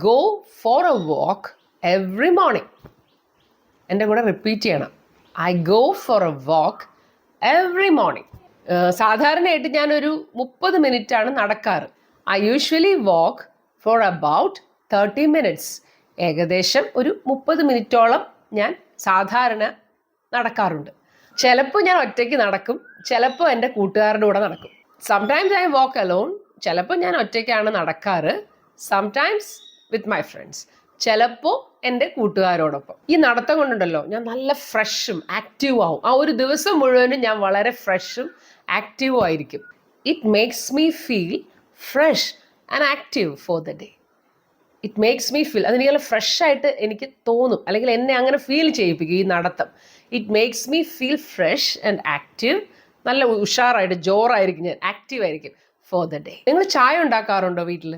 go for a walk every morning. എൻ്റെ കൂടെ repeat ചെയ്യണം. I go for a walk every morning. സാധാരണയായിട്ട് ഞാനൊരു 30 മിനിറ്റാണ് നടക്കാറ്. I usually walk for about 30 minutes. ഏകദേശം ഒരു 30 മിനിറ്റോളം ഞാൻ സാധാരണ നടക്കാറുണ്ട്. ചിലപ്പോൾ ഞാൻ ഒറ്റയ്ക്ക് നടക്കും, ചിലപ്പോൾ എൻ്റെ കൂട്ടുകാരുടെ കൂടെ നടക്കും. Sometimes I walk alone. ചിലപ്പോൾ ഞാൻ ഒറ്റയ്ക്കാണ് നടക്കാറ്. Sometimes with my friends. ചിലപ്പോൾ എൻ്റെ കൂട്ടുകാരോടൊപ്പം. ഈ നടത്തം കൊണ്ടുണ്ടല്ലോ ഞാൻ നല്ല ഫ്രഷും ആക്റ്റീവും ആവും. ആ ഒരു ദിവസം മുഴുവനും ഞാൻ വളരെ ഫ്രഷും ആക്റ്റീവും ആയിരിക്കും. It makes me feel fresh and active for the day. It makes me feel, അതെനിക്ക് ഫ്രഷ് ആയിട്ട് എനിക്ക് തോന്നും, അല്ലെങ്കിൽ എന്നെ അങ്ങനെ ഫീൽ ചെയ്യിപ്പിക്കും ഈ നടത്തം. It makes me feel fresh and active. നല്ല ഉഷാറായിട്ട് ജോറായിരിക്കും, ഞാൻ ആക്റ്റീവ് ആയിരിക്കും ഫോർ ദ ഡേ. നിങ്ങൾ ചായ ഉണ്ടാക്കാറുണ്ടോ വീട്ടിൽ?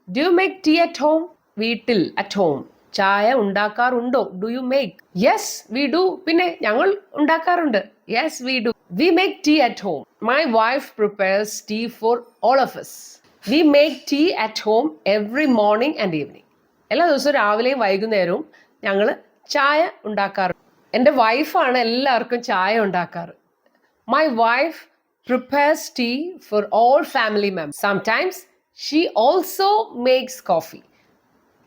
Do you make tea at home? വീട്ടിൽ അറ്റ് ഹോം ചായ ഉണ്ടാക്കാറുണ്ടോ? Do you make? Yes we do. പിന്നെ ഞങ്ങൾ ഉണ്ടാക്കാറുണ്ട്. Yes we do. We make tea at home. My wife prepares tea for all of us. We make tea at home every morning and evening. എല്ലാ ദിവസവും രാവിലെയും വൈകുന്നേരവും ഞങ്ങൾ ചായ ഉണ്ടാക്കാറുണ്ട്. എൻ്റെ വൈഫാണ് എല്ലാവർക്കും ചായ ഉണ്ടാക്കാറ്. My wife prepares tea for all family members. Sometimes she also makes coffee.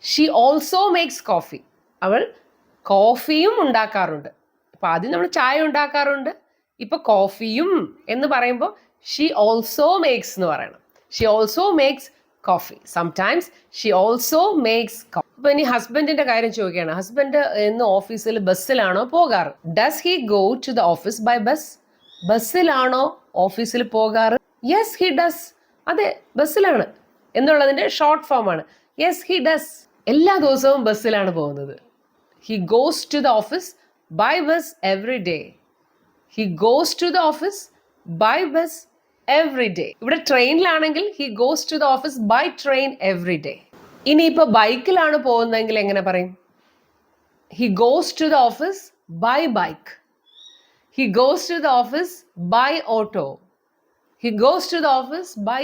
She also makes coffee. അവൾ കോഫിയും ഉണ്ടാക്കാറുണ്ട്. അപ്പോൾ ആദ്യം നമ്മൾ ചായ ഉണ്ടാക്കാറുണ്ട്, ഇപ്പോൾ കോഫിയും എന്ന് പറയുമ്പോൾ she also makes എന്ന് പറയണം. She also makes coffee. Sometimes she also makes coffee. അപ്പോൾ ഇനി ഹസ്ബൻഡിൻ്റെ കാര്യം ചോദിക്കുകയാണ്. ഹസ്ബൻഡ് എന്ന് ഓഫീസിൽ ബസ്സിലാണോ പോകാറ്? Does he go to the office by bus? ബസ്സിലാണോ ഓഫീസിൽ പോകാറ്? Yes he does. അതെ, ബസ്സിലാണ് എന്നുള്ളതിൻ്റെ ഷോർട്ട് ഫോമാണ്. Yes he does. എല്ലാ ദിവസവും ബസ്സിലാണ് പോകുന്നത്. He goes to the office by bus every day. He goes to the office by bus every day. ഇവിടെ ട്രെയിനിലാണെങ്കിൽ he goes to the office by train every day. ഇനിയിപ്പോൾ ബൈക്കിലാണ് പോകുന്നതെങ്കിൽ എങ്ങനെ പറയും? He goes to the office by bike. He goes to the office by auto. He goes to the office by